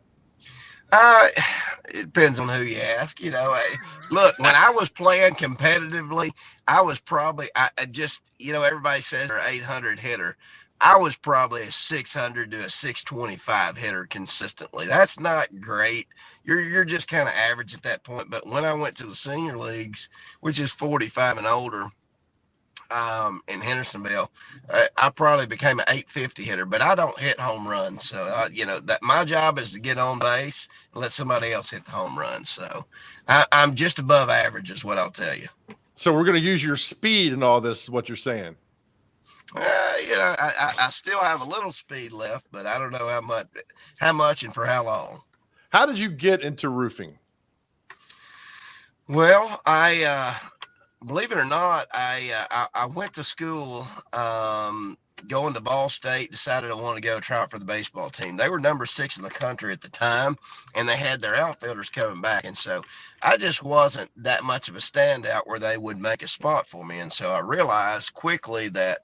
It depends on who you ask. Look, when I was playing competitively, I was probably, everybody says they're 800 hitter. I was probably a 600 to a 625 hitter consistently. That's not great. You're just kind of average at that point. But when I went to the senior leagues, which is 45 and older, in Hendersonville, I probably became an 850 hitter, but I don't hit home runs. So, that my job is to get on base and let somebody else hit the home run. So I'm just above average is what I'll tell you. So we're going to use your speed and all this is what you're saying. I still have a little speed left, but I don't know how much and for how long. How did you get into roofing? Well, believe it or not, I went to school, going to Ball State, decided I wanted to go try out for the baseball team. They were number 6 in the country at the time, and they had their outfielders coming back. And so I just wasn't that much of a standout where they would make a spot for me. And so I realized quickly that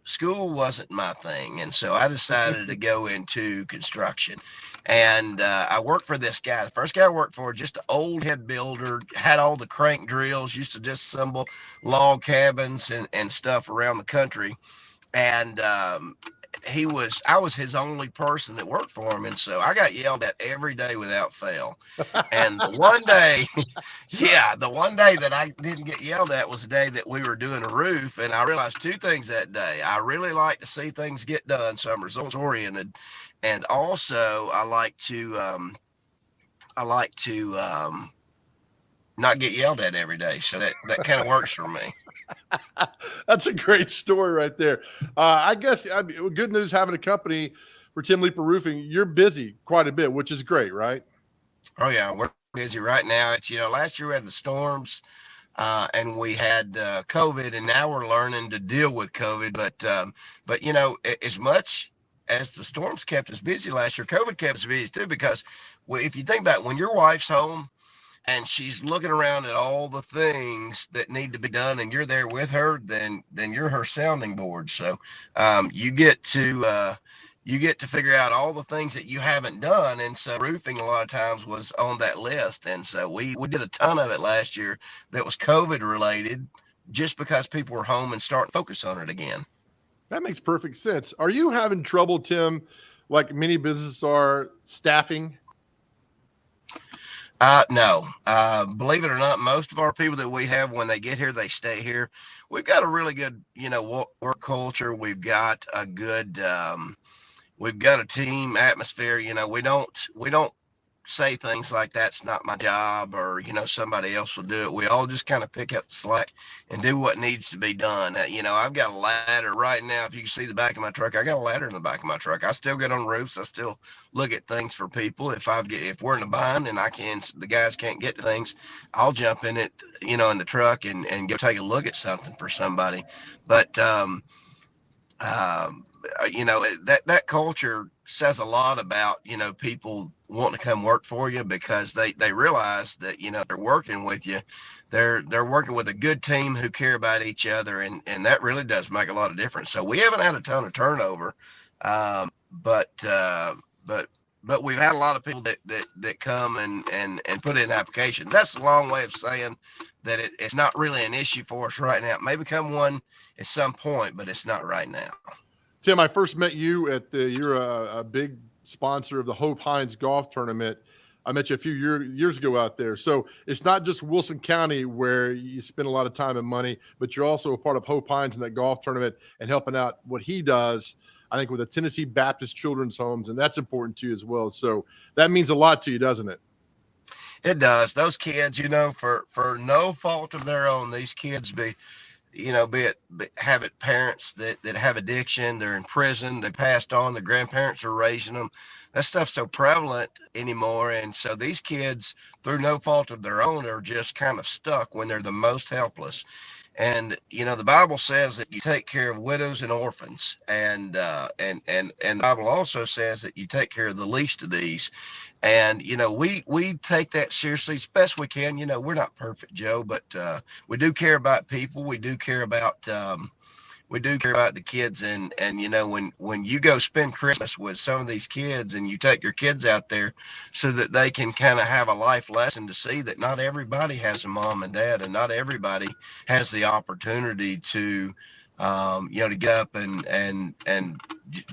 school wasn't my thing. And so I decided to go into construction. And I worked for this guy. The first guy I worked for, just an old head builder, had all the crank drills, used to disassemble log cabins and stuff around the country. And I was his only person that worked for him. And so I got yelled at every day without fail. And the one day that I didn't get yelled at was the day that we were doing a roof. And I realized 2 things that day. I really like to see things get done, so I'm results oriented. And also I like to not get yelled at every day. So that kind of works for me. That's a great story right there. I guess good news having a company for Tim Leeper Roofing. You're busy quite a bit, which is great, right? Oh yeah, we're busy right now. It's last year we had the storms, and we had COVID, and now we're learning to deal with COVID. But as much as the storms kept us busy last year, COVID kept us busy too. Because if you think about it, when your wife's home and she's looking around at all the things that need to be done and you're there with her, then you're her sounding board. So you get to figure out all the things that you haven't done. And so roofing a lot of times was on that list. And so we did a ton of it last year that was COVID related, just because people were home and starting to focus on it again. That makes perfect sense. Are you having trouble, Tim, like many businesses are, staffing? No. Believe it or not, most of our people that we have, when they get here, they stay here. We've got a really good, work culture. We've got a good, we've got a team atmosphere. We don't say things like that's not my job, or somebody else will do it. We all just kind of pick up the slack and do what needs to be done. I've got a ladder right now. If you can see the back of my truck, I got a ladder in the back of my truck. I still get on roofs. I still look at things for people. If we're in a bind and the guys can't get to things, I'll jump in it, in the truck and go take a look at something for somebody. But that culture says a lot about people wanting to come work for you, because they realize that they're working with you, they're working with a good team who care about each other, and that really does make a lot of difference. So we haven't had a ton of turnover, but we've had a lot of people that come and put in applications. That's a long way of saying that it's not really an issue for us right now. It may become one at some point, but it's not right now. Tim, I first met you you're a big sponsor of the Hope Hines golf tournament. I met you a few years ago out there. So it's not just Wilson County where you spend a lot of time and money, but you're also a part of Hope Hines in that golf tournament and helping out what he does, I think, with the Tennessee Baptist Children's Homes. And that's important to you as well. So that means a lot to you, doesn't it? It does. Those kids, for no fault of their own, these kids have parents that have addiction, they're in prison, they passed on, the grandparents are raising them. That stuff's so prevalent anymore. And so these kids, through no fault of their own, are just kind of stuck when they're the most helpless. And the Bible says that you take care of widows and orphans, and the Bible also says that you take care of the least of these. And we take that seriously as best we can. We're not perfect, Joe, but we do care about people. We do care about the kids. And when you go spend Christmas with some of these kids, and you take your kids out there so that they can kind of have a life lesson to see that not everybody has a mom and dad, and not everybody has the opportunity to to get up and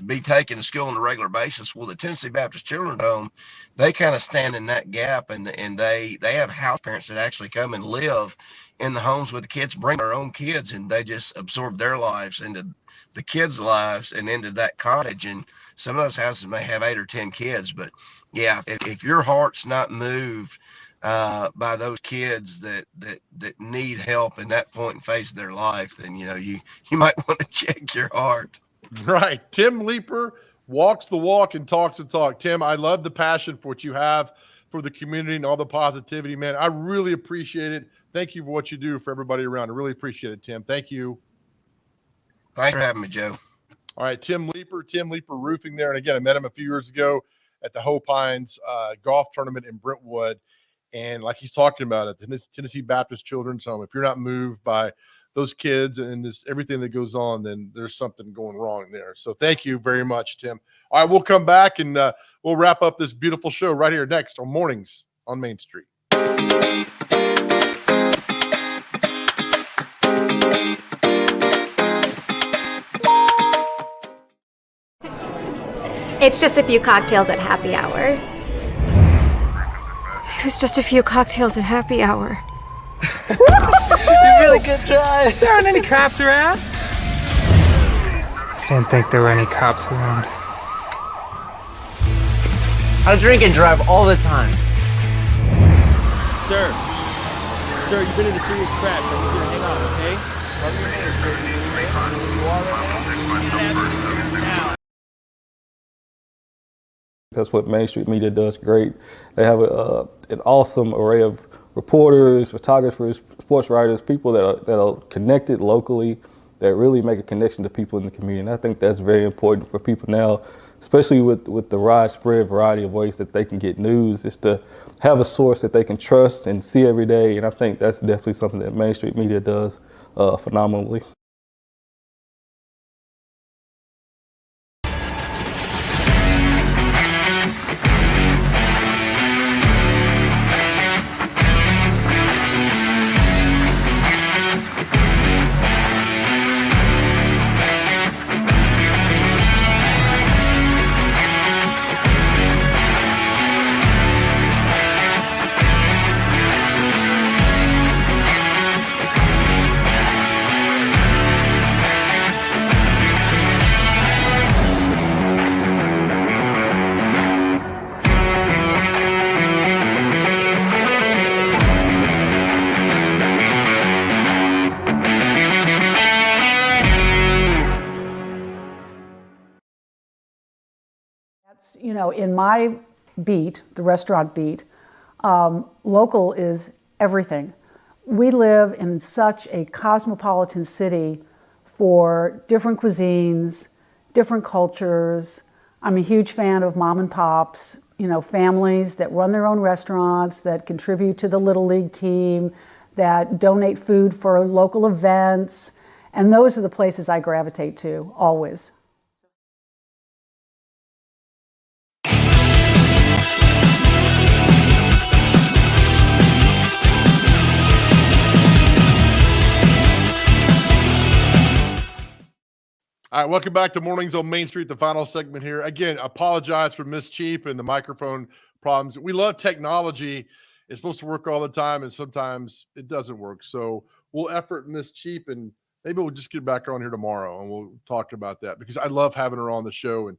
be taken to school on a regular basis. Well, the Tennessee Baptist Children's Home, they kind of stand in that gap, and they have house parents that actually come and live in the homes with the kids, bring their own kids, and they just absorb their lives into the kids' lives and into that cottage. And some of those houses may have 8 or 10 kids, but yeah, if your heart's not moved by those kids that need help in that point in phase of their life, then you might want to check your heart. Right. Tim Leeper walks the walk and talks the talk. Tim, I love the passion for what you have for the community and all the positivity, man. I really appreciate it. Thank you for what you do for everybody around. I really appreciate it, Tim. Thank you. Thanks for having me, Joe. All right, Tim Leeper Roofing there. And again, I met him a few years ago at the Hope Hines golf tournament in Brentwood. And like he's talking about it, the Tennessee Baptist Children's Home, if you're not moved by those kids and everything that goes on, then there's something going wrong there. So thank you very much, Tim. All right, we'll come back and we'll wrap up this beautiful show right here next on Mornings on Main Street. It's just a few cocktails at happy hour. It's just a few cocktails at happy hour. You really good try. There aren't any cops around. I didn't think there were any cops around. I drink and drive all the time. Sir, you've been in a serious crash. I need you to hang on, okay? Cover your hands, sir. You are right now. That's what Main Street Media does great. They have an awesome array of reporters, photographers, sports writers, people that are connected locally, that really make a connection to people in the community. And I think that's very important for people now, especially with the widespread variety of ways that they can get news, is to have a source that they can trust and see every day. And I think that's definitely something that Main Street Media does phenomenally. in my beat, the restaurant beat, local is everything. We live in such a cosmopolitan city for different cuisines, different cultures. I'm a huge fan of mom and pops, families that run their own restaurants, that contribute to the Little League team, that donate food for local events. And those are the places I gravitate to, always. All right, welcome back to Mornings on Main Street, the final segment here. Again, apologize for Miss Cheap and the microphone problems. We love technology. It's supposed to work all the time, and sometimes it doesn't work. So we'll effort Miss Cheap, and maybe we'll just get back on here tomorrow, and we'll talk about that because I love having her on the show, and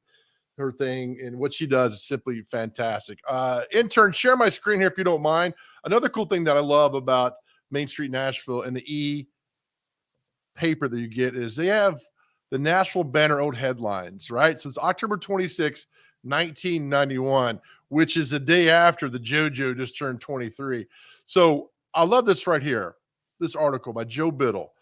her thing and what she does is simply fantastic. Intern, share my screen here if you don't mind. Another cool thing that I love about Main Street Nashville and the paper that you get is they have the Nashville Banner Oat headlines, right? So it's October 26, 1991, which is the day after the JoJo just turned 23. So I love this right here, this article by Joe Biddle.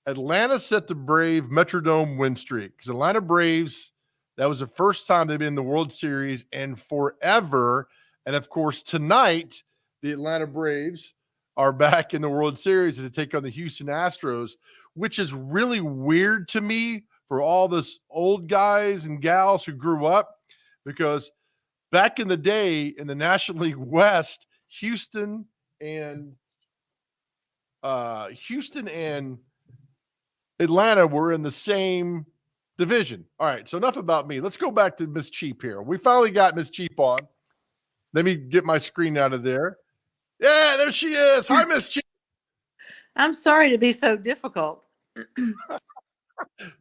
Atlanta set to brave Metrodome win streak because Atlanta Braves, that was the first time they've been in the World Series and forever. And of course, tonight, the Atlanta Braves are back in the World Series to take on the Houston Astros, which is really weird to me for all this old guys and gals who grew up, because back in the day in the National League West, Houston and Atlanta were in the same division. All right, so enough about me. Let's go back to Miss Cheap here. We finally got Miss Cheap on. Let me get my screen out of there. Yeah, there she is. Hi, Miss Cheap. I'm sorry to be so difficult.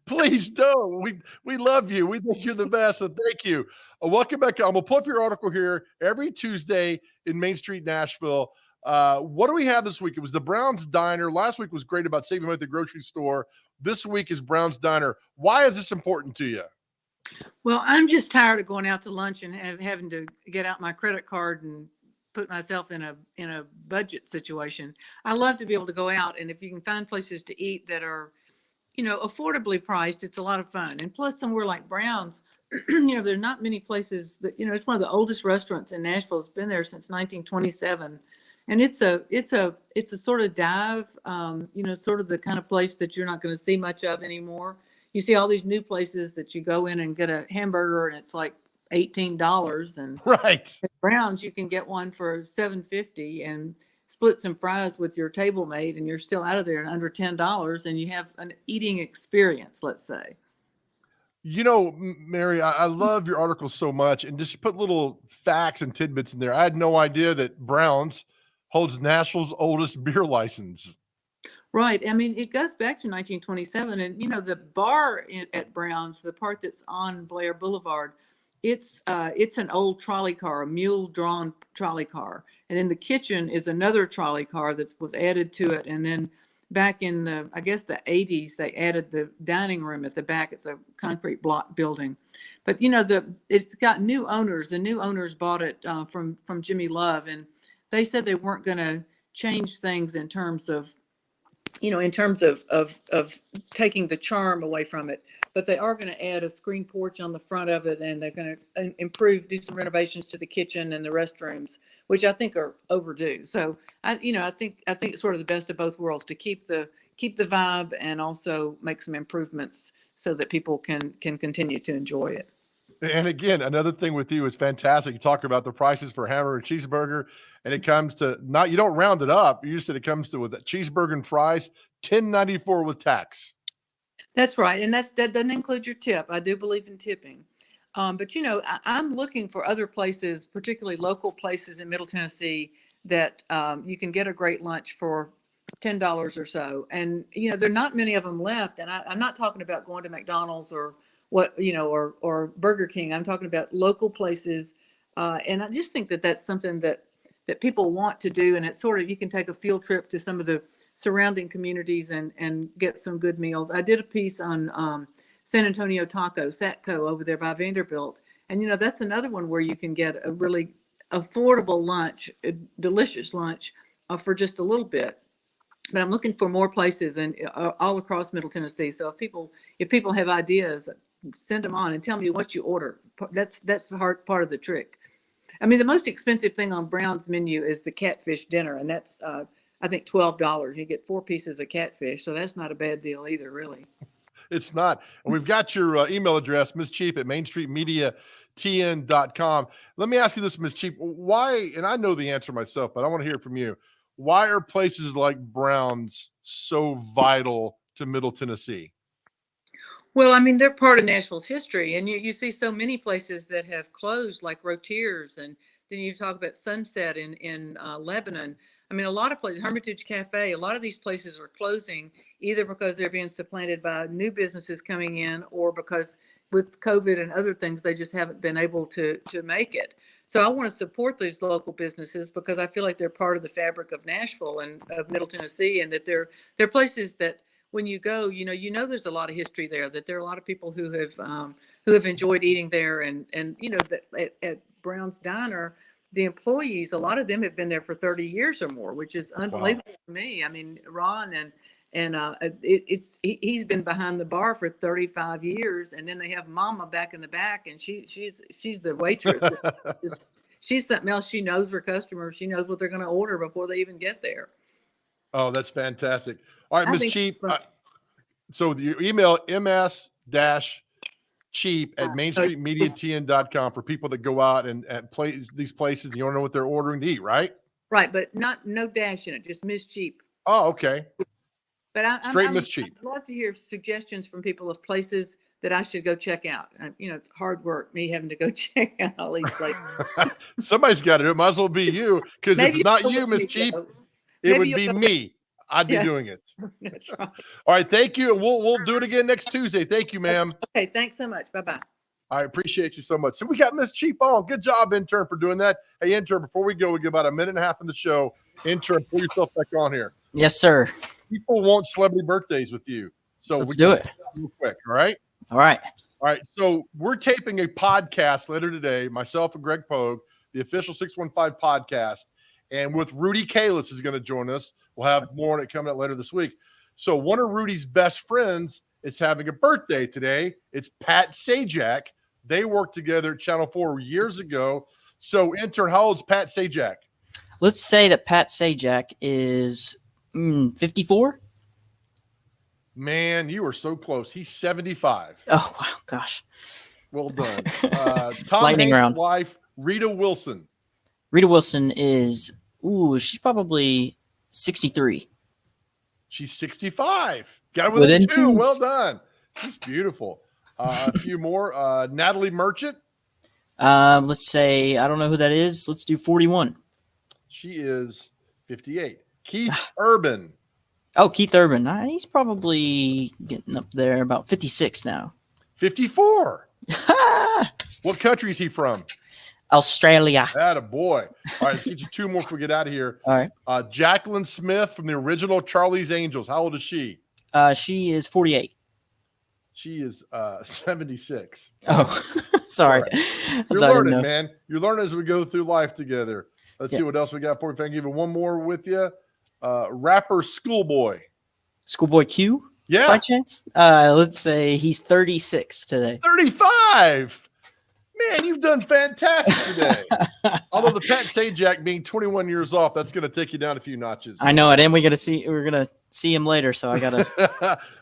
Please don't. We love you. We think you're the best, so thank you. Welcome back. I'm going to pull up your article here every Tuesday in Main Street, Nashville. What do we have this week? It was the Brown's Diner. Last week was great about saving money at the grocery store. This week is Brown's Diner. Why is this important to you? Well, I'm just tired of going out to lunch and having to get out my credit card and put myself in a budget situation. I love to be able to go out, and if you can find places to eat that are, affordably priced, it's a lot of fun. And plus, somewhere like Brown's, there are not many places that, it's one of the oldest restaurants in Nashville. It's been there since 1927. And it's a sort of dive, sort of the kind of place that you're not going to see much of anymore. You see all these new places that you go in and get a hamburger and it's like $18, and right at Brown's you can get one for $7.50 and split some fries with your table mate, and you're still out of there in under $10, and you have an eating experience, let's say. Mary, I love your article so much, and just put little facts and tidbits in there. I had no idea that Brown's holds Nashville's oldest beer license. Right. I mean, it goes back to 1927, and the bar at Brown's, the part that's on Blair Boulevard, it's an old trolley car, a mule-drawn trolley car, and then the kitchen is another trolley car that was added to it. And then back in the 80s, they added the dining room at the back. It's a concrete block building, but it's got new owners. The new owners bought it from Jimmy Love, and they said they weren't going to change things in terms of taking the charm away from it, but they are going to add a screen porch on the front of it, and they're going to do some renovations to the kitchen and the restrooms, which I think are overdue. So I think it's sort of the best of both worlds, to keep the vibe and also make some improvements so that people can continue to enjoy it. And again, another thing with you is fantastic. You talk about the prices for hamburger and cheeseburger, and it comes to you don't round it up. You said it comes to with a cheeseburger and fries, $10.94 with tax. That's right. And that doesn't include your tip. I do believe in tipping. But I'm looking for other places, particularly local places in Middle Tennessee, that you can get a great lunch for $10 or so. And, there are not many of them left. And I'm not talking about going to McDonald's or or Burger King. I'm talking about local places. And I just think that that's something that people want to do. And it's sort of, you can take a field trip to some of the surrounding communities and get some good meals. I did a piece on San Antonio Taco, Satco over there by Vanderbilt. And, that's another one where you can get a really affordable lunch, a delicious lunch for just a little bit. But I'm looking for more places and all across Middle Tennessee. So if people have ideas, send them on and tell me what you order. That's the hard part of the trick. I mean, the most expensive thing on Brown's menu is the catfish dinner, and that's I think $12. You get 4 pieces of catfish, so that's not a bad deal either, really. It's not. And we've got your email address, Ms. Cheap at mainstreetmediatn.com. Let me ask you this, Ms. Cheap. Why, and I know the answer myself, but I want to hear it from you. Why are places like Brown's so vital to Middle Tennessee? Well, I mean, they're part of Nashville's history, and you see so many places that have closed, like Rotier's, and then you talk about Sunset in Lebanon. I mean, a lot of places, Hermitage Cafe, a lot of these places are closing either because they're being supplanted by new businesses coming in, or because with COVID and other things, they just haven't been able to make it. So I want to support these local businesses because I feel like they're part of the fabric of Nashville and of Middle Tennessee, and that they're places that when you go, there's a lot of history there, that there are a lot of people who have enjoyed eating there, and that at Brown's Diner, the employees, a lot of them have been there for 30 years or more, which is unbelievable to me. I mean, Ron he's been behind the bar for 35 years, and then they have Mama back in the back, and she's the waitress. She's something else. She knows her customers. She knows what they're going to order before they even get there. Oh, that's fantastic. All right, Ms. Cheap. So your email, ms-cheap at mainstreetmediatn.com for people that go out and play these places and you don't know what they're ordering to eat, right? Right, but no dash in it, just Ms. Cheap. Oh, okay. But Straight Ms. Cheap. I'd love to hear suggestions from people of places that I should go check out. It's hard work, me having to go check out all these places. Somebody's got to do it. Might as well be you, because if it's not you, Ms. Cheap, it would be me. I'd be doing it. That's right. All right, thank you. And we'll do it again next Tuesday. Thank you, ma'am. Okay, thanks so much. Bye-bye. I appreciate you so much. So we got Miss Cheap on. Good job, intern, for doing that. Hey, intern, before we go, we get about a minute and a half in the show. Intern, pull yourself back on here. Yes, sir. People want celebrity birthdays with you. So let's do it real quick. All right. All right. All right. So we're taping a podcast later today, myself and Greg Pogue, the official 615 podcast. And with Rudy Kalis is going to join us. We'll have more on it coming up later this week. So one of Rudy's best friends is having a birthday today. It's Pat Sajak. They worked together at Channel 4 years ago. So, intern, how old is Pat Sajak? Let's say that Pat Sajak is 54. Man, you are so close. He's 75. Oh, wow. Gosh. Well done. Tom Lightning Hanks' round. wife, Rita Wilson. Rita Wilson is, she's probably 63. She's 65. Got it Within within two. two. Well done. She's beautiful. A few more. Natalie Merchant. Let's say, I don't know who that is. Let's do 41. She is 58. Keith Urban. Oh, Keith Urban. He's probably getting up there, about 56 now. 54. What country is he from? Australia. Attaboy. All right, let's get you two more before we get out of here. All right. Jacqueline Smith from the original Charlie's Angels. How old is she? She is 48. She is 76. Oh, sorry. Right. You're learning, man. You're learning as we go through life together. Let's see what else we got for you. If I can give you one more with you. Rapper Schoolboy. Schoolboy Q? Yeah. By chance? Let's say he's 36 today. 35. Man, you've done fantastic today. Although the Pat Sajak being 21 years off, that's going to take you down a few notches. I know it, and we're gonna see him later, so I gotta.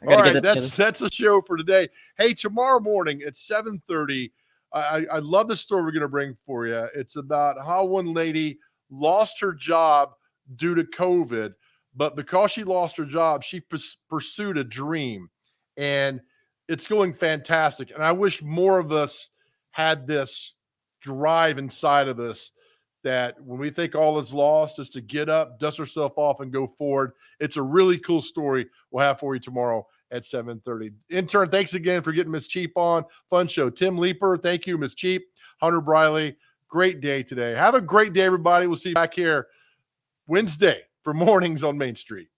All right, that's the show for today. Hey, tomorrow morning at 7:30, I love the story we're going to bring for you. It's about how one lady lost her job due to COVID, but because she lost her job, she pursued a dream, and it's going fantastic. And I wish more of us had this drive inside of us, that when we think all is lost, is to get up, dust ourselves off, and go forward. It's a really cool story we'll have for you tomorrow at 7:30. Intern, thanks again for getting Miss Cheap on. Fun show. Tim Leeper, thank you, Miss Cheap. Hunter Briley, great day today. Have a great day, everybody. We'll see you back here Wednesday for Mornings on Main Street.